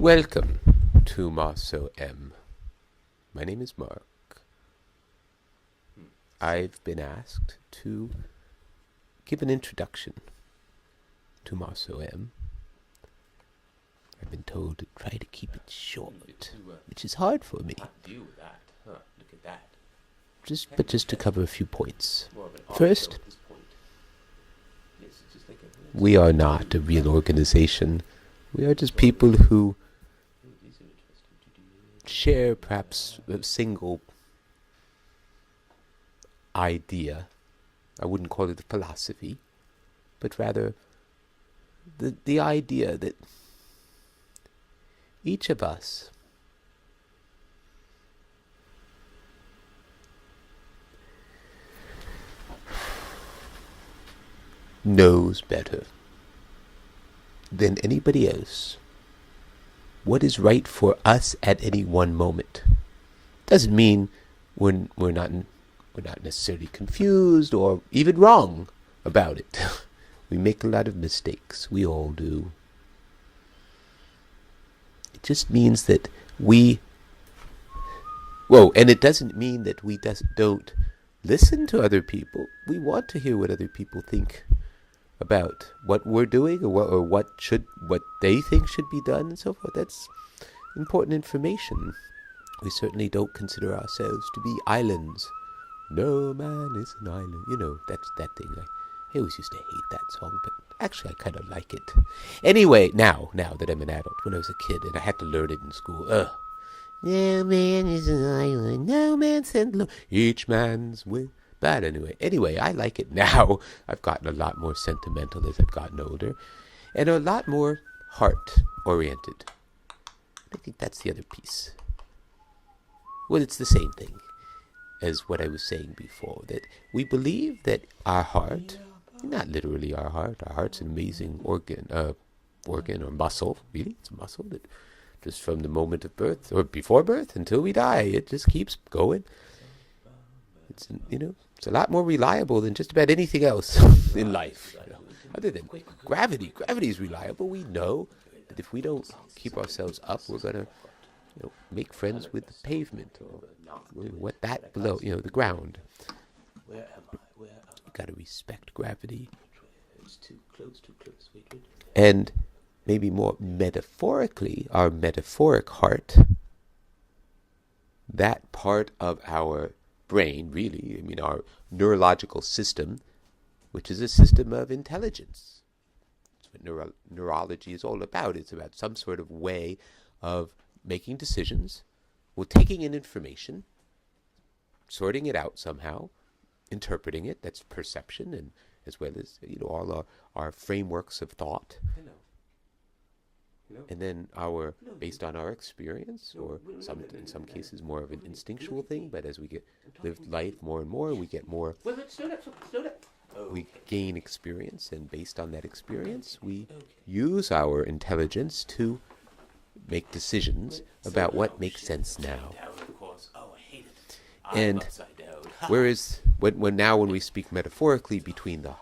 Welcome to MarceauM. My name is Mark. I've been asked to give an introduction to MarceauM. I've been told to try to keep it short, which is hard for me. Deal with that. Huh, look at that. Just to cover a few points. First, we are not a real organization. We are just people who share perhaps a single idea. I wouldn't call it a philosophy, but rather the idea that each of us knows better than anybody else what is right for us at any one moment. Doesn't mean we're not necessarily confused or even wrong about it. We make a lot of mistakes. We all do. It just means that and it doesn't mean that we don't listen to other people. We want to hear what other people think about what we're doing or what they think should be done and so forth. That's important information. We certainly don't consider ourselves to be islands. No man is an island. You know, that's that thing. I always used to hate that song, but actually I kind of like it. Anyway, now that I'm an adult, when I was a kid and I had to learn it in school, no man is an island, no man sent low, each man's with. But anyway, I like it now. I've gotten a lot more sentimental as I've gotten older, and a lot more heart-oriented. I think that's the other piece. Well, it's the same thing as what I was saying before, that we believe that our heart, not literally our heart's an amazing organ or muscle, really, it's a muscle that just from the moment of birth, or before birth until we die, it just keeps going. It's, it's a lot more reliable than just about anything else in life. Other than gravity. Gravity is reliable. We know that if we don't keep ourselves up, we're going to make friends with the pavement or what that below, the ground. Where am I? We've got to respect gravity. It's too close. Wait. And maybe more metaphorically, our metaphoric heart, that part of our brain, really, our neurological system, which is a system of intelligence. That's what neurology is all about. It's about some sort of way of making decisions, taking in information, sorting it out somehow, interpreting it. That's perception, and as well as all our frameworks of thought. And then based on our experience, or in some cases more of an instinctual thing, but as we live life more and more, we get more. Slow down. We gain experience, and based on that experience, we use our intelligence to make decisions about what makes sense now. And whereas when we speak metaphorically between the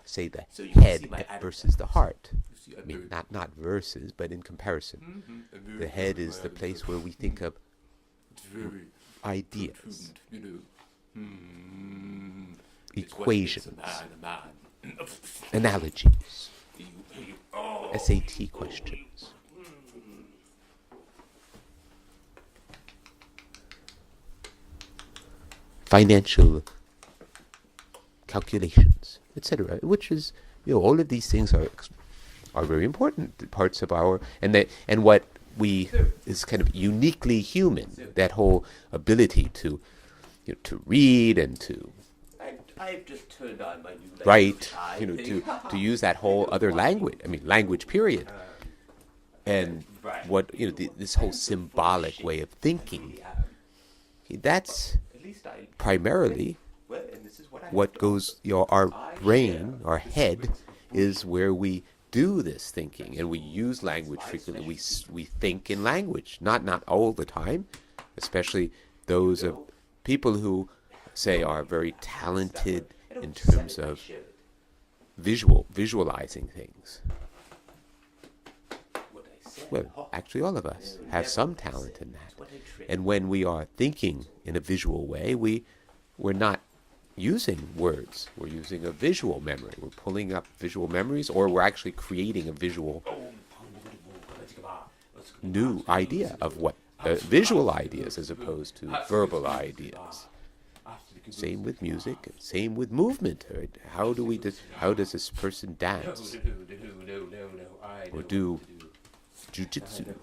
head versus the heart, not versus, but in comparison, the head is the place where we think of ideas, equations, analogies, SAT questions. Financial calculations, etc., which is, all of these things are very important parts of our, and what is kind of uniquely human, that whole ability to read and to I've just turned on my new write, to use that whole other language period, and what this whole symbolic way of thinking. That's primarily what goes, our brain, our head, is where we do this thinking, and we use language frequently. We think in language, not all the time, especially those of people who say are very talented in terms of visualizing things. well, actually all of us have some talent in that. And when we are thinking in a visual way, we're not using words. We're using a visual memory. We're pulling up visual memories, or we're actually creating a visual new idea of what visual ideas as opposed to verbal ideas. Same with music, same with movement. Right? How does this person dance or do jujitsu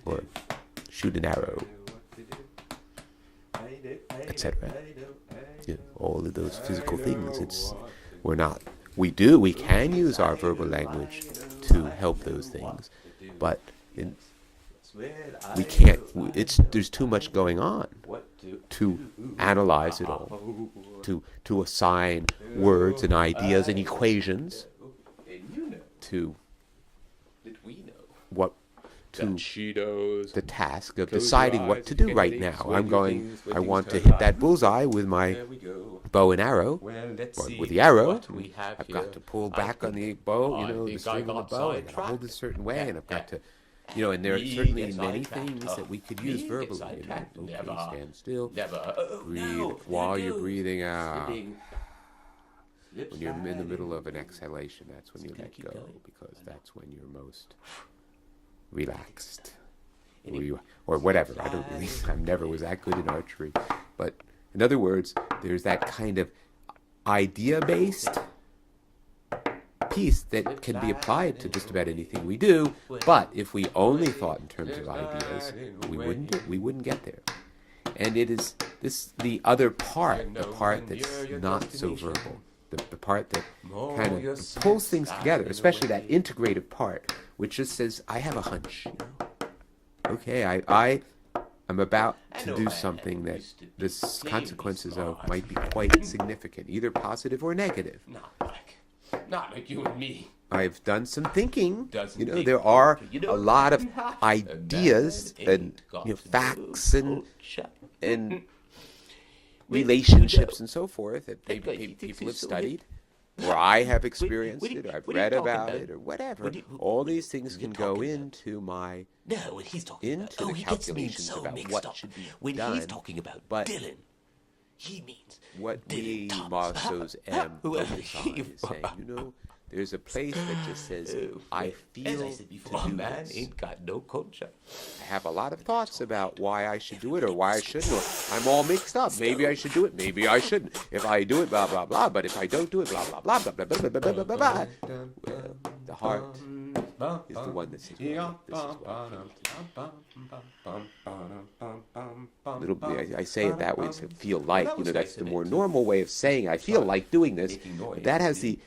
or shoot an arrow, etc. All of those physical things. We can use our verbal language to help those things, but we can't. There's too much going on to analyze it all, to assign words and ideas and equations to what to the task of deciding what to do right now. I want to hit that bullseye with my bow and arrow. With the arrow, I've got to pull back on the bow, the string on the bow, and hold it a certain way, and I've got to, and there are certainly many things that we could use verbally. Okay, stand still, breathe while you're breathing out. When you're in the middle of an exhalation, that's when you let go, because that's when you're most relaxed, or whatever. I never was that good in archery, but in other words, there's that kind of idea-based piece that can be applied to just about anything we do. But if we only thought in terms of ideas, we wouldn't get there. And it is the other part, the part that's not so verbal, the part that kind of pulls things together, especially that integrative part, which just says, I have a hunch. Okay, I'm about to do something that the consequences of might be quite significant, either positive or negative. Not like you and me. I've done some thinking. There are a lot of ideas and facts and relationships and so forth that people have studied, or I have experienced it, or I've read about it, or whatever. All these things can go into my into the calculations about what should be done. When he's talking about Dylan, he means what we MarceauM focus on is saying, there's a place that just says, I feel as I said before, to do man this. ain't got no culture. I have a lot of thoughts about why I should do it or why I shouldn't. Or I'm all mixed up. Maybe I should do it. Maybe I shouldn't. If I do it, blah, blah, blah. But if I don't do it, blah, blah, blah, blah, blah, blah, blah, blah, blah, blah, blah. Well, the heart is the one that says, well, this is what I say it that way to feel like, that's the more normal way of saying I feel like doing this. But that has the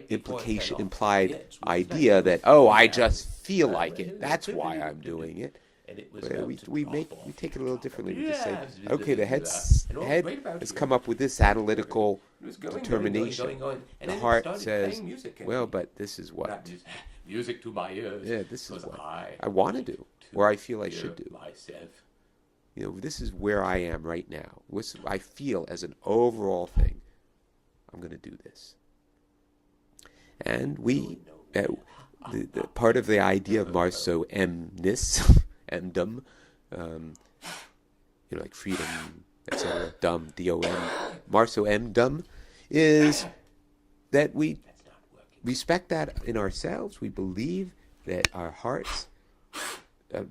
implied idea that, I just feel like it. That's why I'm doing it. We take it a little differently. We just say, okay, the head has come up with this analytical determination. The heart says, well, but this is what music to my ears. Yeah, this is what I want to do, or I feel I should do. This is where I am right now. I feel as an overall thing, I'm going to do this. And the part of the idea of MarceauMness, MDom, like freedom, etc., dumb, D-O-M, MarceauMdom, is that we respect that in ourselves. We believe that our hearts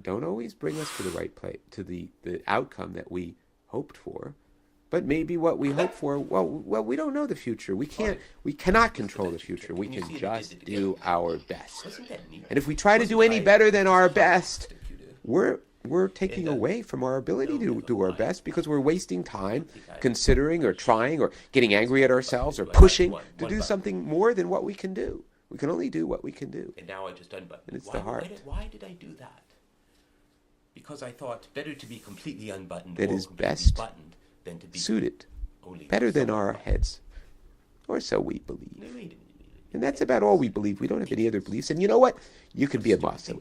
don't always bring us to the right place, to the outcome that we hoped for. But maybe what we hope for, well, we don't know the future. We cannot control the future. We can just do our best. And if we try to do any better than our best, we're taking away from our ability to do our best, because we're wasting time considering or trying or getting angry at ourselves or pushing to do something more than what we can do. We can only do what we can do. And now I just unbuttoned. And it's the heart. Why did I do that? Because I thought better to be completely unbuttoned that or is completely best buttoned than to be suited, better than our heads, or so we believe. And that's about all we believe. We don't have any other beliefs. And you know what? You can be a MarceauM.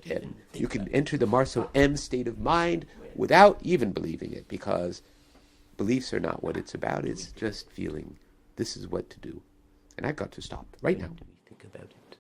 You can enter the MarceauM state of mind without even believing it, because beliefs are not what it's about. It's just feeling this is what to do. And I've got to stop right now.